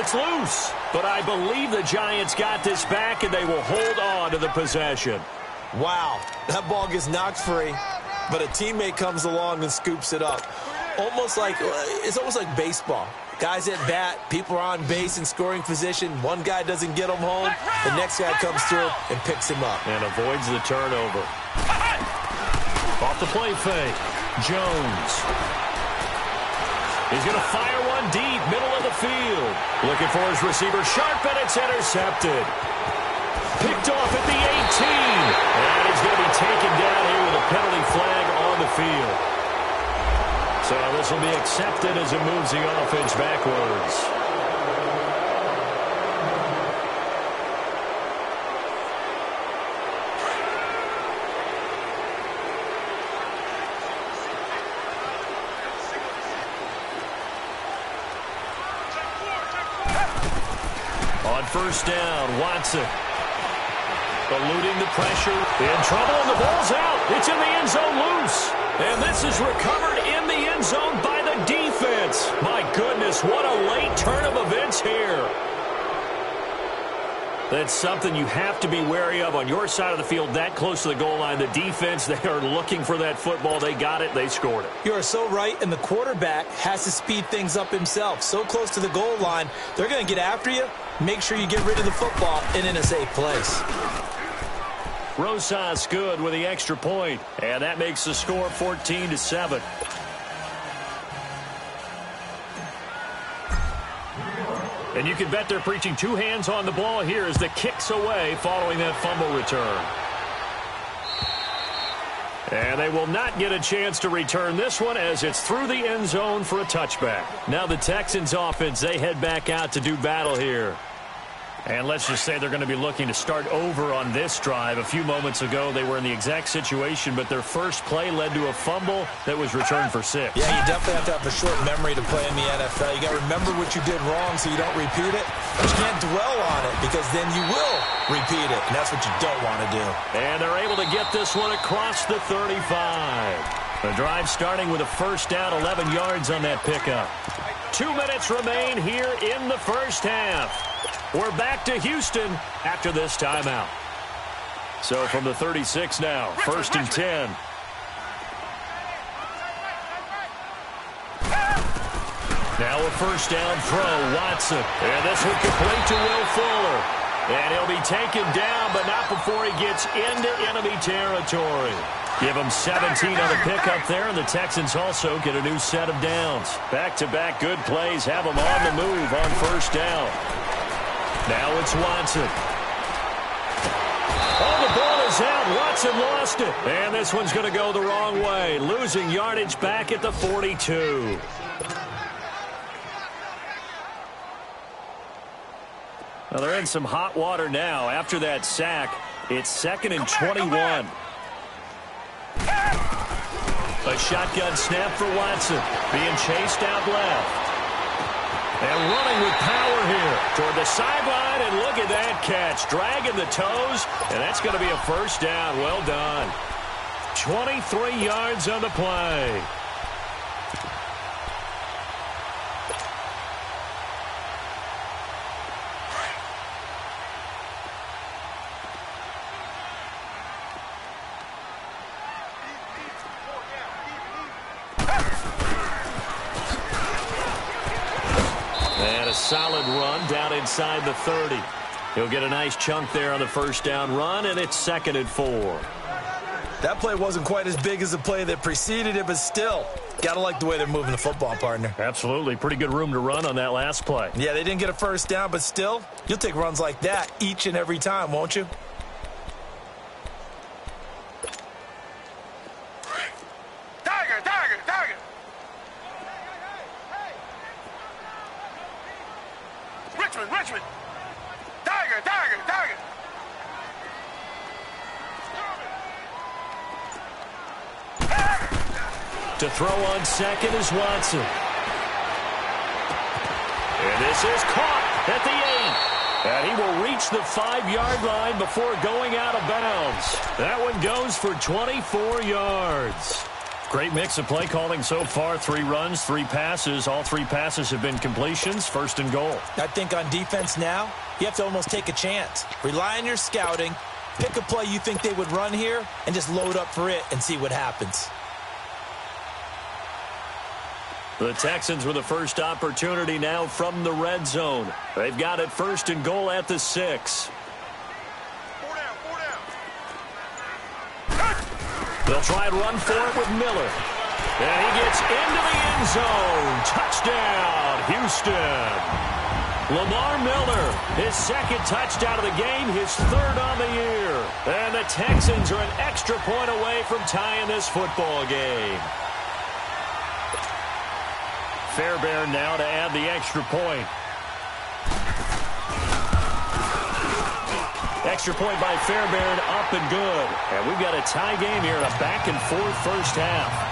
gets loose. But I believe the Giants got this back, and they will hold on to the possession. Wow, that ball gets knocked free, but a teammate comes along and scoops it up. It's almost like baseball. Guys at bat, people are on base in scoring position. One guy doesn't get him home. The next guy comes through and picks him up. And avoids the turnover. Off the play fake. Jones. He's going to fire one deep, middle of the field. Looking for his receiver, sharp, and it's intercepted. Picked off at the 18. And he's going to be taken down here with a penalty flag on the field. So this will be accepted as it moves the offense backwards. On first down, Watson. Eluding the pressure. In trouble, and the ball's out. It's in the end zone loose. And this is recovered in the end zone by the defense. My goodness, what a late turn of events here. That's something you have to be wary of on your side of the field, that close to the goal line. The defense, they are looking for that football. They got it. They scored it. You are so right, and the quarterback has to speed things up himself. So close to the goal line, they're going to get after you. Make sure you get rid of the football and in a safe place. Rosas good with the extra point, and that makes the score 14-7. And you can bet they're preaching two hands on the ball here as the kick's away following that fumble return. And they will not get a chance to return this one as it's through the end zone for a touchback. Now the Texans offense, they head back out to do battle here. And let's just say they're going to be looking to start over on this drive. A few moments ago, they were in the exact situation, but their first play led to a fumble that was returned for 6. Yeah, you definitely have to have a short memory to play in the NFL. You got to remember what you did wrong so you don't repeat it. But you can't dwell on it because then you will repeat it, and that's what you don't want to do. And they're able to get this one across the 35. The drive starting with a first down, 11 yards on that pickup. 2 minutes remain here in the first half. We're back to Houston after this timeout. So from the 36 now, first and 10. Now a first down throw, Watson. And this one complete to Will Fuller. And he'll be taken down, but not before he gets into enemy territory. Give him 17 on the pickup there, and the Texans also get a new set of downs. Back-to-back good plays have them on the move on first down. Now it's Watson. Oh, the ball is out. Watson lost it. And this one's going to go the wrong way. Losing yardage back at the 42. Well, they're in some hot water now. After that sack, it's 2nd and 21. A shotgun snap for Watson. Being chased out left. And running with power here toward the sideline, and look at that catch. Dragging the toes, and that's going to be a first down. Well done. 23 yards on the play. Solid run down inside the 30. He'll get a nice chunk there on the first down run, and it's 2nd and 4. That play wasn't quite as big as the play that preceded it, but still, got to like the way they're moving the football, partner. Absolutely. Pretty good room to run on that last play. Yeah, they didn't get a first down, but still, you'll take runs like that each and every time, won't you? Richmond. Tiger. To throw on second is Watson. And this is caught at the 8. And he will reach the 5-yard line before going out of bounds. That one goes for 24 yards. Great mix of play calling so far. 3 runs, 3 passes. All 3 passes have been completions. First and goal. I think on defense now, you have to almost take a chance. Rely on your scouting. Pick a play you think they would run here and just load up for it and see what happens. The Texans with the first opportunity now from the red zone. They've got it first and goal at the 6. They'll try and run for it with Miller. And he gets into the end zone. Touchdown, Houston. Lamar Miller, his 2nd touchdown of the game, his 3rd on the year. And the Texans are an extra point away from tying this football game. Fairbairn now to add the extra point. Extra point by Fairbairn, up and good. And we've got a tie game here in a back-and-forth first half.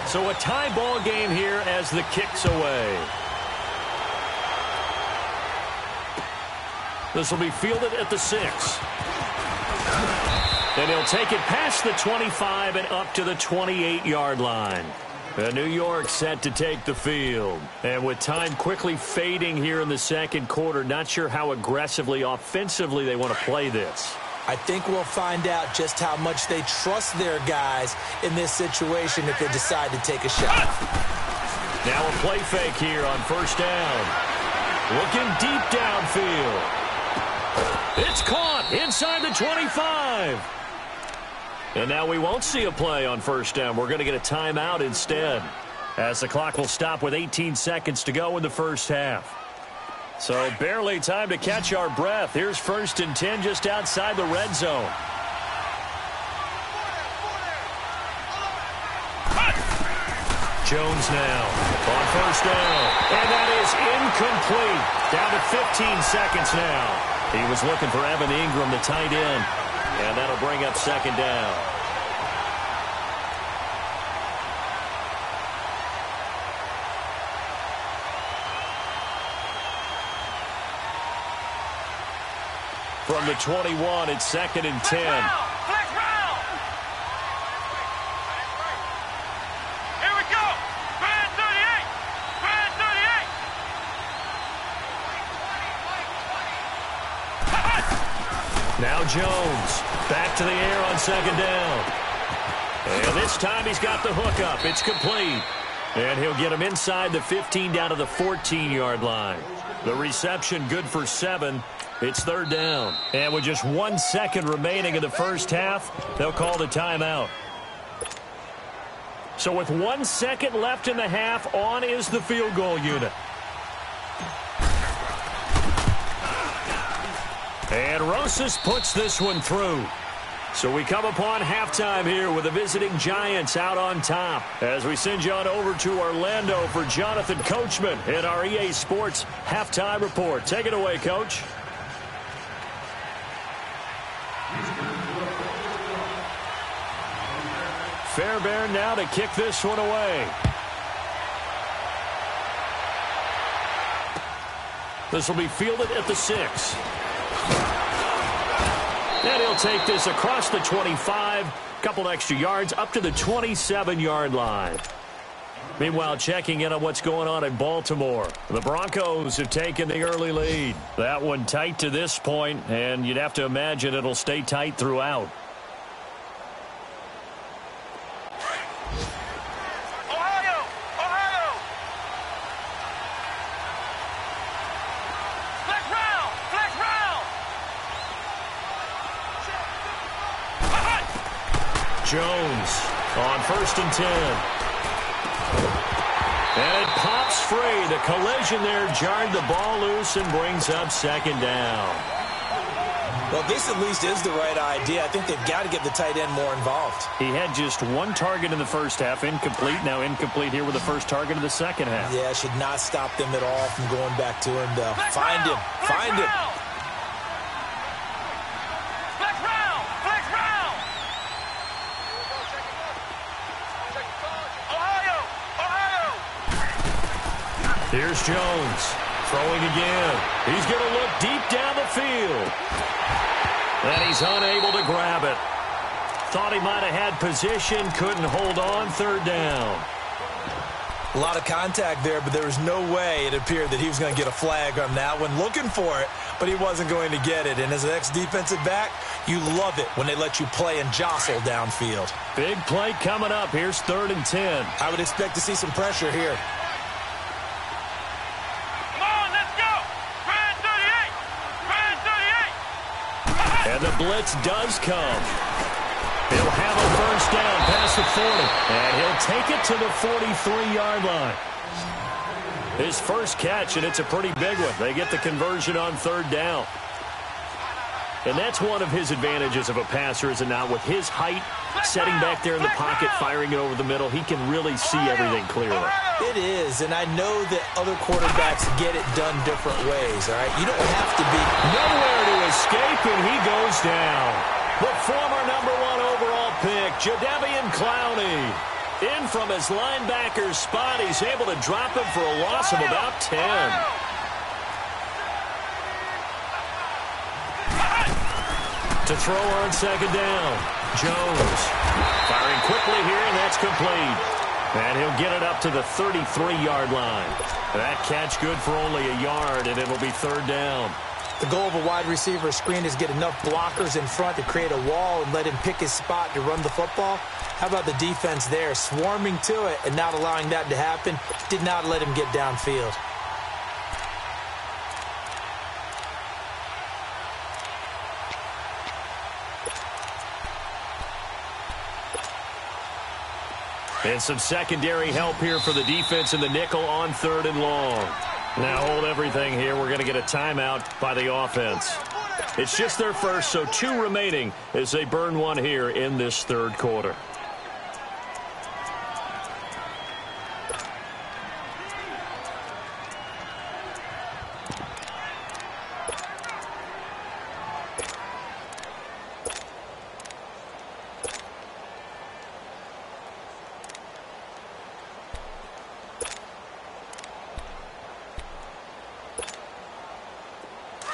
So a tie ball game here as the kick's away. This will be fielded at the 6. And he'll take it past the 25 and up to the 28-yard line. And New York set to take the field. And with time quickly fading here in the second quarter, not sure how aggressively, offensively they want to play this. I think we'll find out just how much they trust their guys in this situation if they decide to take a shot. Now a play fake here on first down. Looking deep downfield. It's caught inside the 25. And now we won't see a play on first down. We're going to get a timeout instead, as the clock will stop with 18 seconds to go in the first half. So barely time to catch our breath. Here's 1st and 10 just outside the red zone. Jones now on first down. And that is incomplete. Down to 15 seconds now. He was looking for Evan Ingram, the tight end. And that'll bring up 2nd down. From the 21, it's 2nd and 10. Here we go. Brand 38. Brand 38. Now Jones back to the air on 2nd down. And this time he's got the hook up. It's complete. And he'll get him inside the 15 down to the 14-yard line. The reception good for 7. It's 3rd down. And with just 1 second remaining in the first half, they'll call the timeout. So with 1 second left in the half, on is the field goal unit. And Rosas puts this one through. So we come upon halftime here with the visiting Giants out on top. As we send you on over to Orlando for Jonathan Coachman in our EA Sports Halftime Report. Take it away, Coach. Fairbairn now to kick this one away. This will be fielded at the 6. And he'll take this across the 25, couple extra yards, up to the 27-yard line. Meanwhile, checking in on what's going on in Baltimore. The Broncos have taken the early lead. That one tight to this point, and you'd have to imagine it'll stay tight throughout. Jones on 1st and 10. And it pops free. The collision there jarred the ball loose and brings up 2nd down. Well, this at least is the right idea. I think they've got to get the tight end more involved. He had just 1 target in the first half, incomplete. Now incomplete here with the first target of the second half. Yeah, should not stop them at all from going back to him, though. Find him. Find him. Here's Jones. Throwing again. He's going to look deep down the field. And he's unable to grab it. Thought he might have had position. Couldn't hold on. Third down. A lot of contact there, but there was no way it appeared that he was going to get a flag on that one. Looking for it, but he wasn't going to get it. And as an ex-defensive back, you love it when they let you play and jostle downfield. Big play coming up. Here's 3rd and 10. I would expect to see some pressure here. Come on, let's go. Brand 38. Brand 38. And the blitz does come. He'll have a first down past the 40. And he'll take it to the 43-yard line. His first catch, and it's a pretty big one. They get the conversion on 3rd down. And that's one of his advantages of a passer, is it not? With his height, setting back there in the pocket, firing it over the middle, he can really see everything clearly. It is, and I know that other quarterbacks get it done different ways, all right? You don't have to be nowhere to escape, and he goes down. The former #1 overall pick, Jadeveon Clowney. In from his linebacker spot, he's able to drop him for a loss of about 10. To throw on 2nd down. Jones firing quickly here, and that's complete. And he'll get it up to the 33-yard line. That catch good for only a yard, and it'll be 3rd down. The goal of a wide receiver screen is get enough blockers in front to create a wall and let him pick his spot to run the football. How about the defense there, swarming to it and not allowing that to happen? Did not let him get downfield. And some secondary help here for the defense in the nickel on 3rd and long. Now hold everything here. We're going to get a timeout by the offense. It's just their first, so 2 remaining as they burn one here in this 3rd quarter.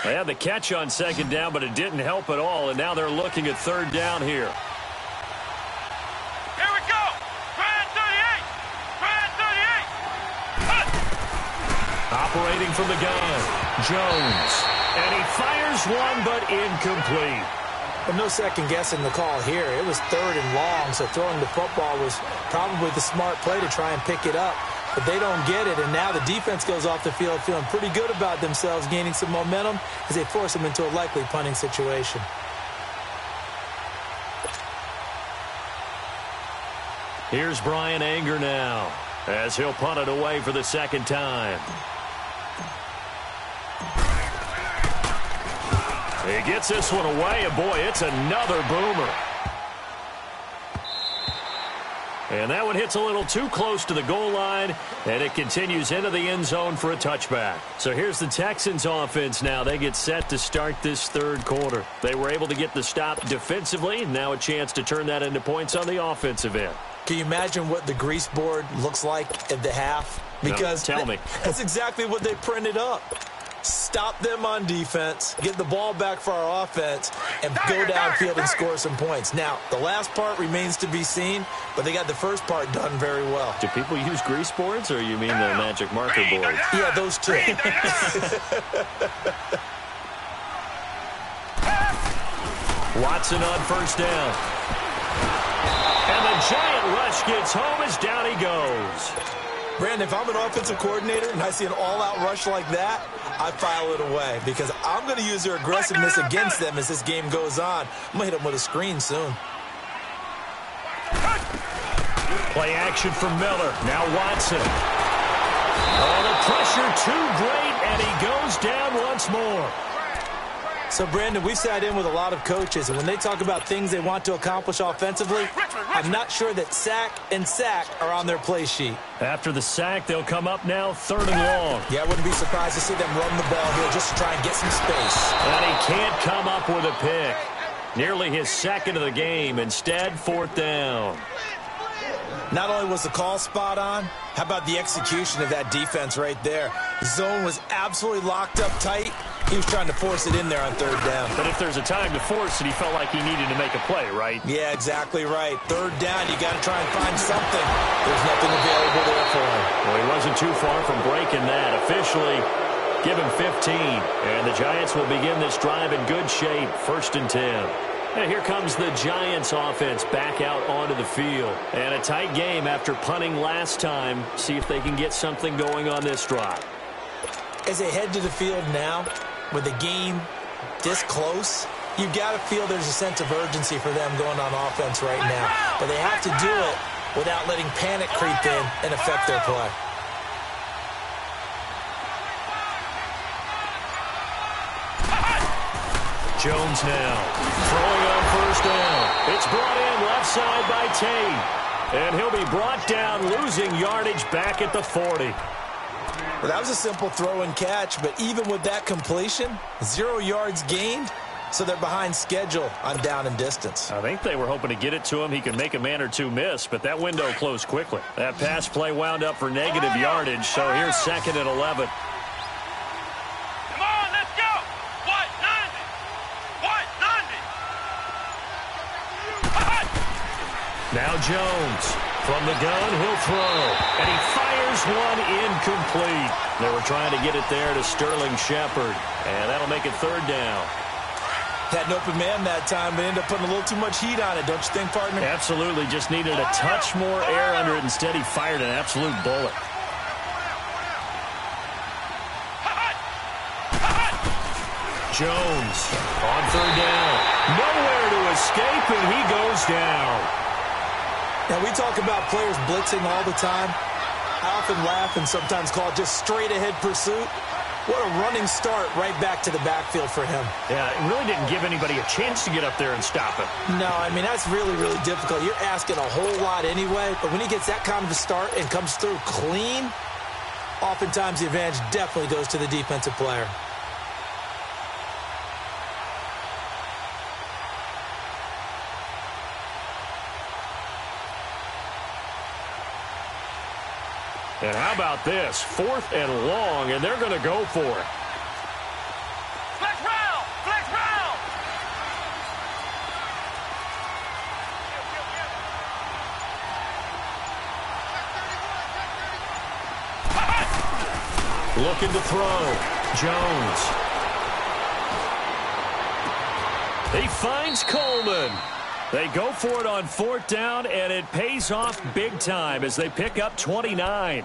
They had the catch on 2nd down, but it didn't help at all, and now they're looking at 3rd down here. Here we go. Brand 38. Brand 38. Operating from the gun, Jones. And he fires one, but incomplete. Well, no second guessing the call here. It was 3rd and long, so throwing the football was probably the smart play to try and pick it up. But they don't get it, and now the defense goes off the field feeling pretty good about themselves, gaining some momentum as they force them into a likely punting situation. Here's Brian Anger now as he'll punt it away for the 2nd time. He gets this one away, and boy, it's another boomer. And that one hits a little too close to the goal line, and it continues into the end zone for a touchback. So here's the Texans offense now. They get set to start this 3rd quarter. They were able to get the stop defensively, and now a chance to turn that into points on the offensive end. Can you imagine what the grease board looks like at the half? Because no, tell me. That's exactly what they printed up. Stop them on defense, get the ball back for our offense, and go downfield and score some points. Now, the last part remains to be seen, but they got the first part done very well. Do people use grease boards, or you mean the magic marker boards? Yeah, those two. Watson on 1st down. And the giant rush gets home as down he goes. Brandon, if I'm an offensive coordinator and I see an all-out rush like that, I file it away because I'm going to use their aggressiveness against them as this game goes on. I'm going to hit them with a screen soon. Play action for Miller. Now Watson. Oh, the pressure too great, and he goes down once more. So, Brandon, we've sat in with a lot of coaches, and when they talk about things they want to accomplish offensively, I'm not sure that sack and sack are on their play sheet. After the sack, they'll come up now 3rd and long. Yeah, I wouldn't be surprised to see them run the ball here just to try and get some space. And he can't come up with a pick. Nearly his 2nd of the game. Instead, 4th down. Not only was the call spot on, how about the execution of that defense right there? The zone was absolutely locked up tight. He was trying to force it in there on third down. But if there's a time to force it, he felt like he needed to make a play, right? Yeah, exactly right. Third down, you got to try and find something. There's nothing available there for him. Well, he wasn't too far from breaking that. Officially, give him 15. And the Giants will begin this drive in good shape, 1st and 10. And here comes the Giants offense back out onto the field. And a tight game after punting last time. See if they can get something going on this drive. As they head to the field now, with the game this close, you've got to feel there's a sense of urgency for them going on offense right now. But they have to do it without letting panic creep in and affect their play. Jones now throwing on 1st down. It's brought in left side by Tate. And he'll be brought down, losing yardage back at the 40. Well, that was a simple throw and catch, but even with that completion, 0 yards gained, so they're behind schedule on down and distance. I think they were hoping to get it to him. He could make a man or two miss, but that window closed quickly. That pass play wound up for negative yardage, so here's 2nd and 11. Come on, let's go. What, 90? What, 90? Now Jones. From the gun, he'll throw. And he fires one incomplete. They were trying to get it there to Sterling Shepard. And that'll make it 3rd down. Had an open man that time, but ended up putting a little too much heat on it, don't you think, partner? Absolutely. Just needed a touch more air under it. Instead, he fired an absolute bullet. Jones on 3rd down. Nowhere to escape, and he goes down. Now, we talk about players blitzing all the time. I often laugh and sometimes call it just straight-ahead pursuit. What a running start right back to the backfield for him. Yeah, it really didn't give anybody a chance to get up there and stop him. No, I mean, that's really, really difficult. You're asking a whole lot anyway, but when he gets that kind of a start and comes through clean, oftentimes the advantage definitely goes to the defensive player. And how about this? 4th and long, and they're going to go for it. Flex round! Flex round! Looking to throw. Jones. He finds Coleman. They go for it on 4th down, and it pays off big time as they pick up 29.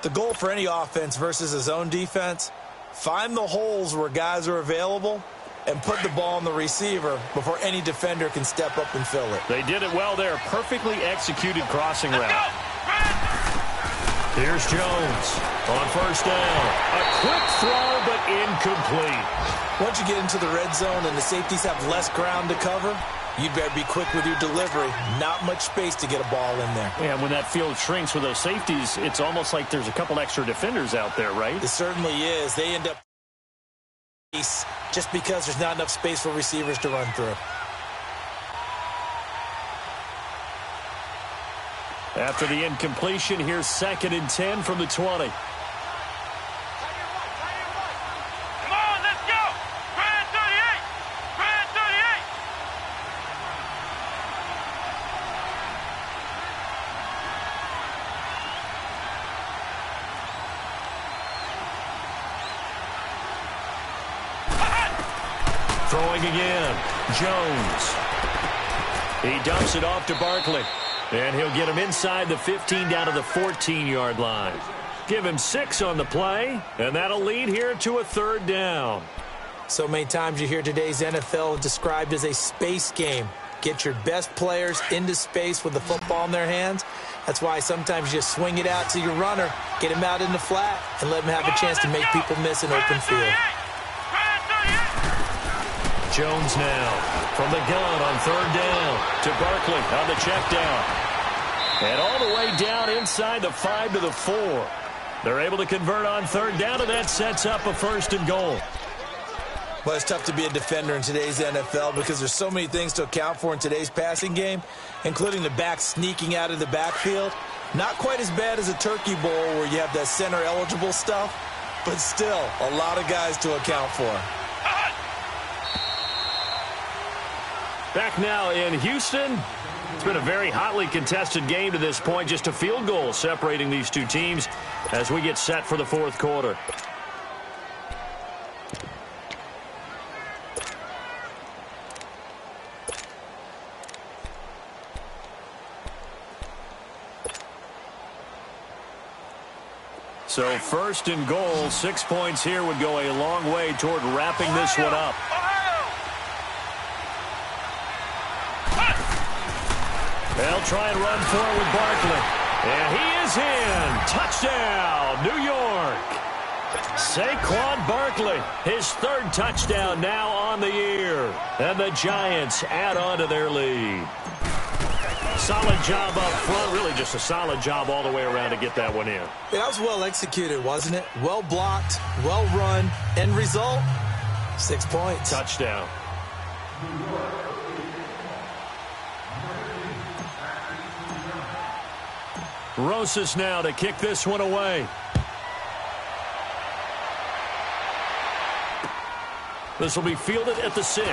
The goal for any offense versus a zone defense, find the holes where guys are available and put the ball on the receiver before any defender can step up and fill it. They did it well there. Perfectly executed crossing route. Here's Jones on 1st down. A quick throw, but incomplete. Once you get into the red zone and the safeties have less ground to cover, you'd better be quick with your delivery. Not much space to get a ball in there. Yeah, when that field shrinks with those safeties, it's almost like there's a couple extra defenders out there, right? It certainly is. They end up just because there's not enough space for receivers to run through. After the incompletion, here's 2nd and 10 from the 20. Throwing again, Jones. He dumps it off to Barkley. And he'll get him inside the 15 down to the 14-yard line. Give him 6 on the play, and that'll lead here to a 3rd down. So many times you hear today's NFL described as a space game. Get your best players into space with the football in their hands. That's why sometimes you just swing it out to your runner, get him out in the flat, and let him have a chance to make people miss an open field. Jones now from the gun on 3rd down to Barkley on the check down. And all the way down inside the 5 to the 4. They're able to convert on 3rd down, and that sets up a 1st and goal. Well, it's tough to be a defender in today's NFL because there's so many things to account for in today's passing game, including the back sneaking out of the backfield. Not quite as bad as a turkey bowl where you have that center-eligible stuff, but still a lot of guys to account for. Back now in Houston. It's been a very hotly contested game to this point. Just a field goal separating these two teams as we get set for the fourth quarter. So first and goal, 6 points here would go a long way toward wrapping this one up. They'll try and run forward with Barkley. And he is in. Touchdown, New York. Saquon Barkley, his third touchdown now on the year. And the Giants add on to their lead. Solid job up front. Really just a solid job all the way around to get that one in. That was well executed, wasn't it? Well blocked, well run. End result, 6 points. Touchdown. Rosas now to kick this one away. This will be fielded at the 6.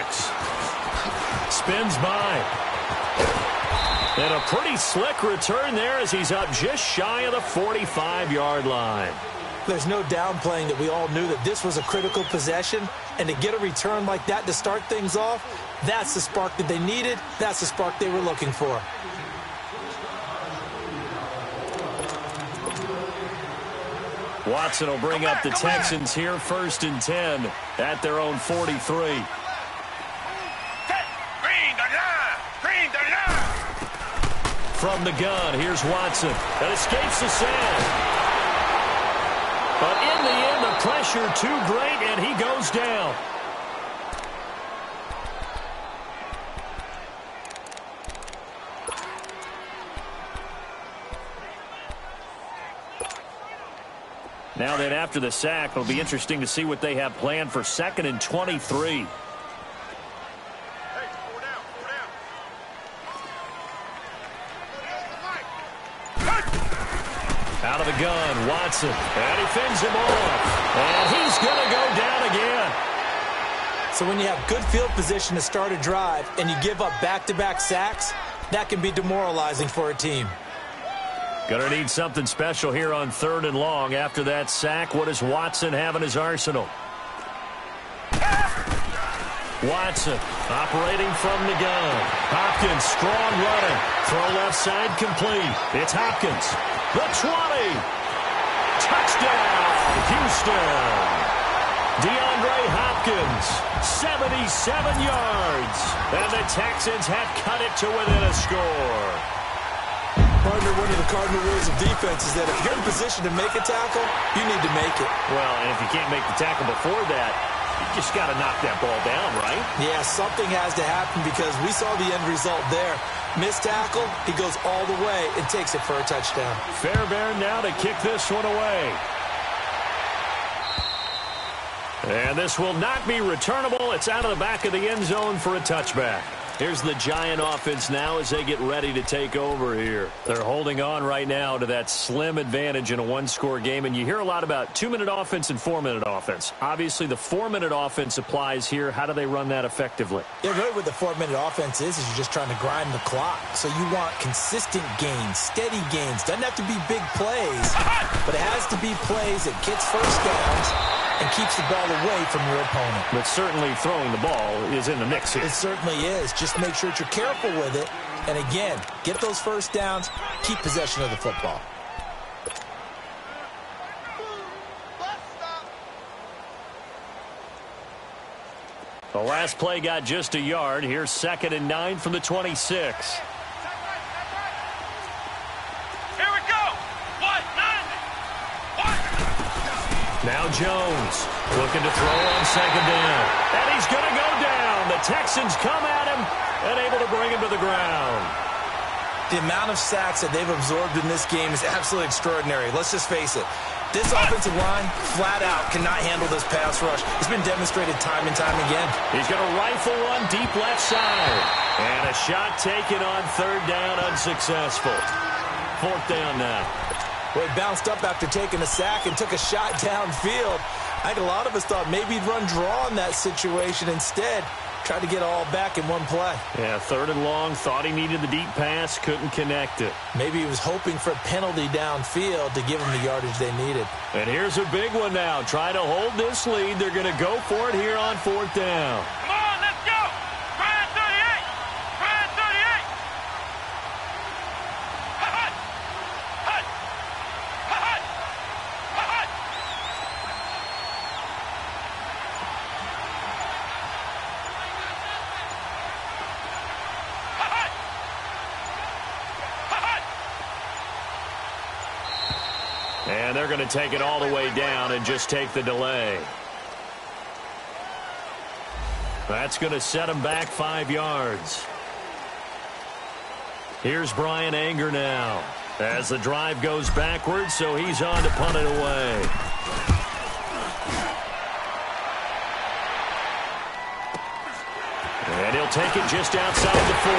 Spins by. And a pretty slick return there as he's up just shy of the 45-yard line. There's no downplaying that we all knew that this was a critical possession, and to get a return like that to start things off, that's the spark that they needed. That's the spark they were looking for. Watson will bring up the Texans here, 1st and 10 at their own 43. From the gun, here's Watson. That escapes the sand. But in the end, the pressure too great, and he goes down. Now then, after the sack, it'll be interesting to see what they have planned for 2nd and 23. Out of the gun, Watson. And he fends him off. And he's going to go down again. So when you have good field position to start a drive and you give up back-to-back sacks, that can be demoralizing for a team. Gonna need something special here on 3rd and long. After that sack, what does Watson have in his arsenal? Watson operating from the gun. Hopkins, strong runner. Throw left side complete. It's Hopkins. The 20. Touchdown, Houston. DeAndre Hopkins, 77 yards. And the Texans have cut it to within a score. Partner, one of the cardinal rules of defense is that if you're in position to make a tackle, you need to make it. Well, and if you can't make the tackle before that, you just got to knock that ball down, right? Yeah, something has to happen because we saw the end result there. Missed tackle, he goes all the way and takes it for a touchdown. Fairbairn now to kick this one away. And this will not be returnable. It's out of the back of the end zone for a touchback. Here's the Giant offense now as they get ready to take over here. They're holding on right now to that slim advantage in a one-score game, and you hear a lot about 2-minute offense and 4-minute offense. Obviously, the 4-minute offense applies here. How do they run that effectively? Yeah, really what the 4-minute offense is you're just trying to grind the clock. So you want consistent gains, steady gains. Doesn't have to be big plays, but it has to be plays that gets first downs and keeps the ball away from your opponent. But certainly throwing the ball is in the mix here. It certainly is. Just make sure that you're careful with it. And again, get those first downs, keep possession of the football. The last play got just a yard. Here's 2nd and 9 from the 26. Now Jones looking to throw on 2nd down. And he's going to go down. The Texans come at him and able to bring him to the ground. The amount of sacks that they've absorbed in this game is absolutely extraordinary. Let's just face it. This offensive line, flat out, cannot handle this pass rush. It's been demonstrated time and time again. He's going to rifle one deep left side. And a shot taken on third down, unsuccessful. Fourth down now. Well, he bounced up after taking a sack and took a shot downfield. I think a lot of us thought maybe he'd run draw in that situation. Instead, tried to get all back in one play. Yeah, third and long, thought he needed the deep pass, couldn't connect it. Maybe he was hoping for a penalty downfield to give him the yardage they needed. And here's a big one now. Trying to hold this lead. They're going to go for it here on fourth down. Come on, let's go. Try and 38. Try and 38. Hut. Hut. Hut. Hut. And they're going to take it all the way down and just take the delay. That's going to set him back 5 yards. Here's Brian Anger now as the drive goes backwards, so he's on to punt it away. And he'll take it just outside the 40.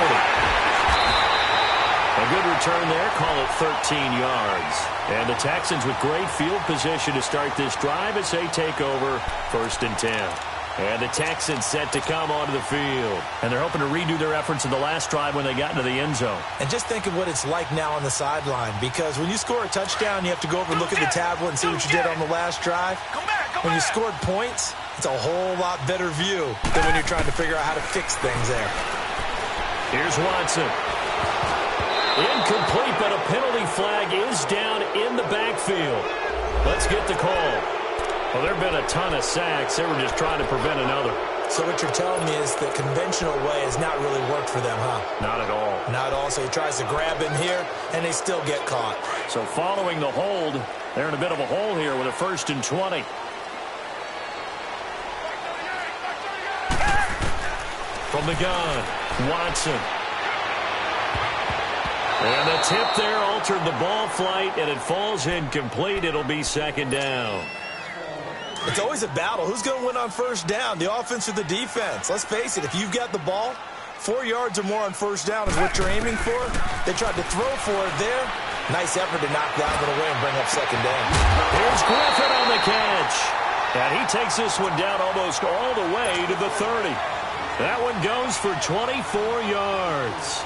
A good return there, call it 13 yards. And the Texans with great field position to start this drive as they take over 1st and 10. And the Texans set to come onto the field. And they're hoping to redo their efforts in the last drive when they got into the end zone. And just think of what it's like now on the sideline, because when you score a touchdown, you have to go over and look at the tablet and see what you did on the last drive. When you scored points, it's a whole lot better view than when you're trying to figure out how to fix things there. Here's Watson. Incomplete, but a penalty flag is down in the backfield. Let's get the call. Well, there have been a ton of sacks. They were just trying to prevent another. So what you're telling me is the conventional way has not really worked for them, huh? Not at all. Not at all. So he tries to grab him here, and they still get caught. So following the hold, they're in a bit of a hole here with a 1st and 20. From the gun, Watson. And the tip there altered the ball flight, and it falls incomplete. It'll be 2nd down. It's always a battle. Who's going to win on 1st down, the offense or the defense? Let's face it, if you've got the ball, 4 yards or more on 1st down is what you're aiming for. They tried to throw for it there. Nice effort to knock that one away and bring up 2nd down. Here's Griffin on the catch. And he takes this one down almost all the way to the 30. That one goes for 24 yards.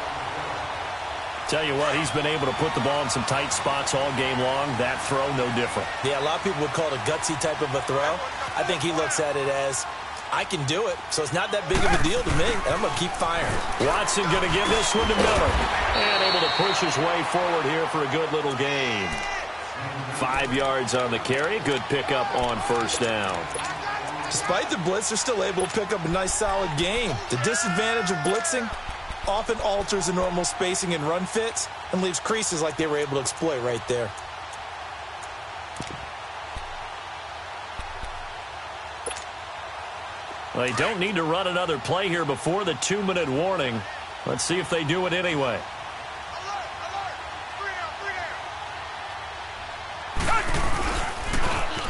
Tell you what, he's been able to put the ball in some tight spots all game long. That throw, no different. Yeah, a lot of people would call it a gutsy type of a throw. I think he looks at it as, I can do it, so it's not that big of a deal to me, and I'm going to keep firing. Watson going to give this one to Miller. And able to push his way forward here for a good little gain. 5 yards on the carry. Good pickup on 1st down. Despite the blitz, they're still able to pick up a nice, solid gain. The disadvantage of blitzing often alters the normal spacing and run fits and leaves creases like they were able to exploit right there. They don't need to run another play here before the 2-minute warning. Let's see if they do it anyway.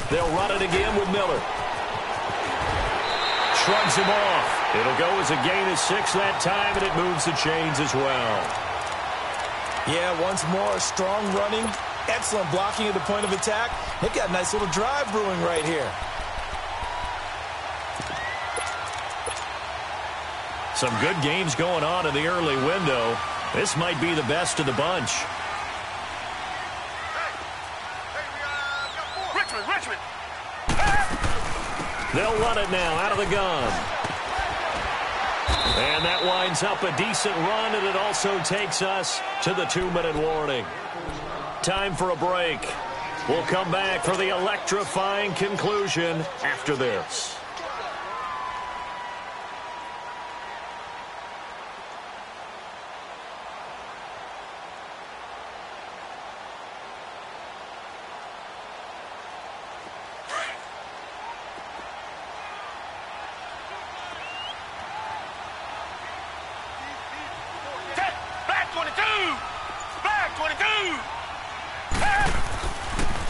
They'll run it again with Miller. Shrugs him off. It'll go as a gain of 6 that time, and it moves the chains as well. Yeah, once more, strong running, excellent blocking at the point of attack. They've got a nice little drive brewing right here. Some good games going on in the early window. This might be the best of the bunch. Richmond. They'll run it now out of the gun. And that winds up a decent run, and it also takes us to the 2-minute warning. Time for a break. We'll come back for the electrifying conclusion after this.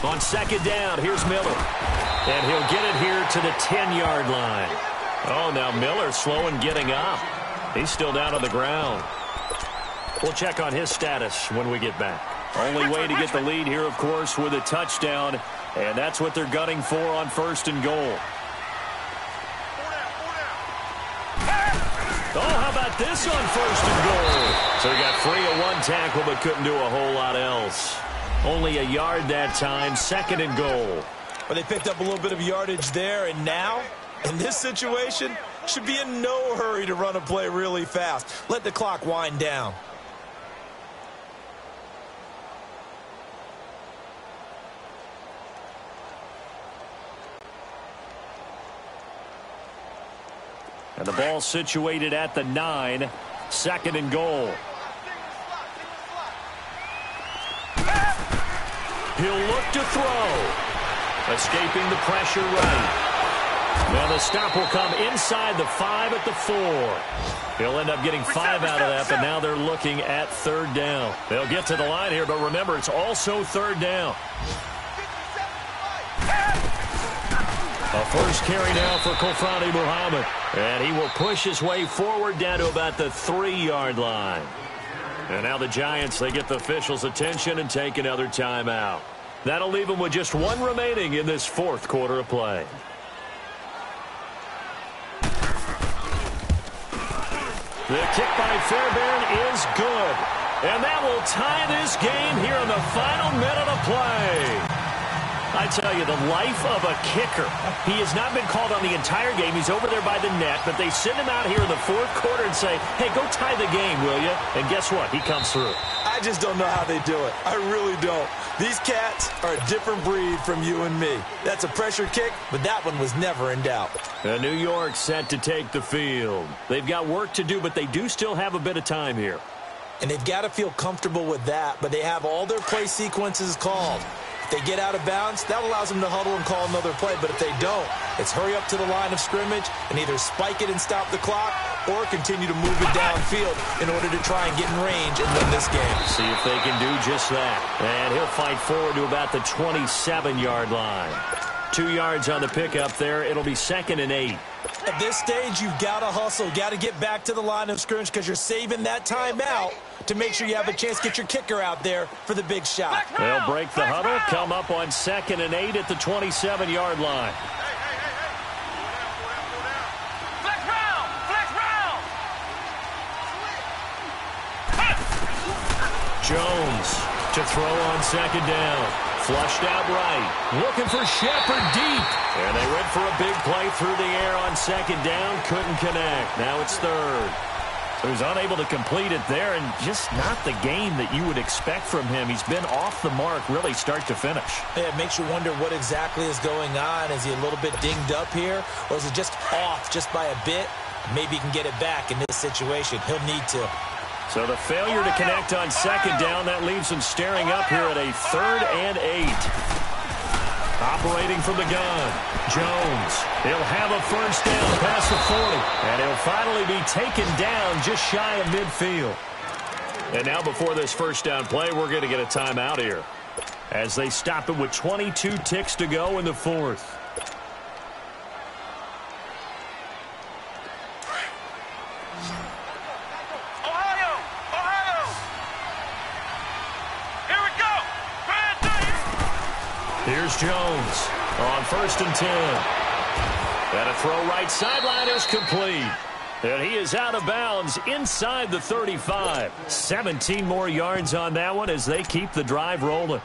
On On second down, here's Miller. And he'll get it here to the 10-yard line. Oh, now Miller slow in getting up. He's still down on the ground. We'll check on his status when we get back. Only way to get the lead here, of course, with a touchdown. And that's what they're gunning for on first and goal. Oh, how about this on first and goal? So he got free of one tackle but couldn't do a whole lot else. Only a yard that time, second and goal. Well, they picked up a little bit of yardage there, and now, in this situation, should be in no hurry to run a play really fast. Let the clock wind down. And the ball situated at the 9, second and goal. He'll look to throw. Escaping the pressure right. Now the stop will come inside the 5 at the 4. He'll end up getting 5 out of that, but now they're looking at third down. They'll get to the line here, but remember, it's also third down. A first carry now for Kofani Muhammad. And he will push his way forward down to about the 3-yard line. And now the Giants, they get the officials' attention and take another timeout. That'll leave them with just one remaining in this fourth quarter of play. The kick by Fairbairn is good. And that will tie this game here in the final minute of play. I tell you, the life of a kicker. He has not been called on the entire game. He's over there by the net, but they send him out here in the fourth quarter and say, hey, go tie the game, will you? And guess what? He comes through. I just don't know how they do it. I really don't. These cats are a different breed from you and me. That's a pressure kick, but that one was never in doubt. And New York set to take the field. They've got work to do, but they do still have a bit of time here. And they've got to feel comfortable with that, but they have all their play sequences called. If they get out of bounds, that allows them to huddle and call another play. But if they don't, it's hurry up to the line of scrimmage and either spike it and stop the clock or continue to move it downfield in order to try and get in range and win this game. See if they can do just that. And he'll fight forward to about the 27-yard line. 2 yards on the pickup there. It'll be second and 8. At this stage, you've got to hustle, got to get back to the line of scrimmage because you're saving that timeout to make sure you have a chance to get your kicker out there for the big shot. They'll break the huddle, come up on second and 8 at the 27-yard line. Flex round! Flex round! Jones to throw on second down. Flushed out right. Looking for Shepard deep. And they went for a big play through the air on second down. Couldn't connect. Now it's third. So he's unable to complete it there, and just not the game that you would expect from him. He's been off the mark really start to finish. Yeah, it makes you wonder what exactly is going on. Is he a little bit dinged up here, or is it just off just by a bit? Maybe he can get it back in this situation. He'll need to. So the failure to connect on second down, that leaves him staring up here at a third and 8. Operating from the gun, Jones. He'll have a first down past the 40. And he'll finally be taken down just shy of midfield. And now before this first down play, we're going to get a timeout here as they stop it with 22 ticks to go in the fourth. Here's Jones on first and 10. And a throw right sideline is complete. And he is out of bounds inside the 35. 17 more yards on that one as they keep the drive rolling.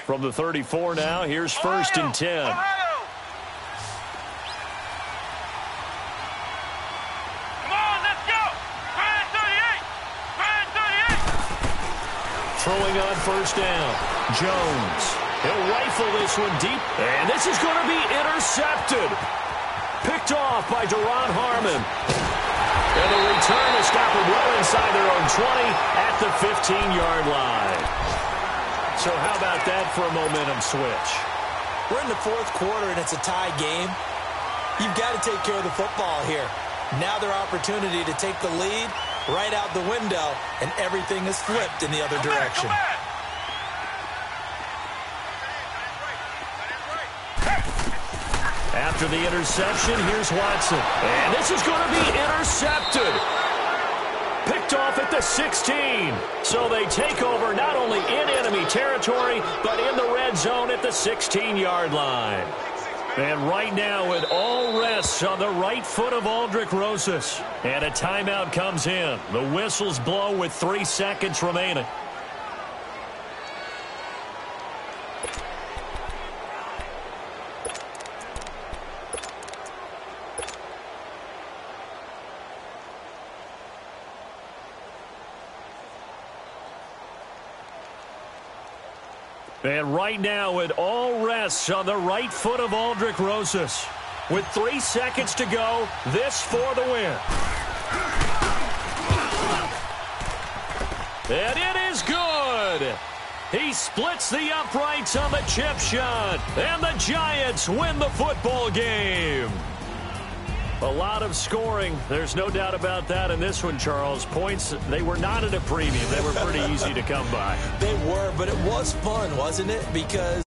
From the 34 now, here's first and 10. Ohio! Come on, let's go! Grand 38! Grand 38! Throwing on first down, Jones. He'll rifle this one deep, and this is going to be intercepted. Picked off by Deron Harmon. And the return is stopped well inside their own 20 at the 15-yard line. So how about that for a momentum switch? We're in the fourth quarter, and it's a tie game. You've got to take care of the football here. Now their opportunity to take the lead right out the window, and everything is flipped in the other direction. After the interception, here's Watson. And this is going to be intercepted. Picked off at the 16. So they take over not only in enemy territory, but in the red zone at the 16-yard line. And right now it all rests on the right foot of Aldrick Rosas. And a timeout comes in. The whistles blow with 3 seconds remaining. And right now, it all rests on the right foot of Aldrick Rosas. With 3 seconds to go, this for the win. And it is good. He splits the uprights on the chip shot. And the Giants win the football game. A lot of scoring. There's no doubt about that in this one, Charles. Points, they were not at a premium. They were pretty easy to come by. They were, but it was fun, wasn't it? Because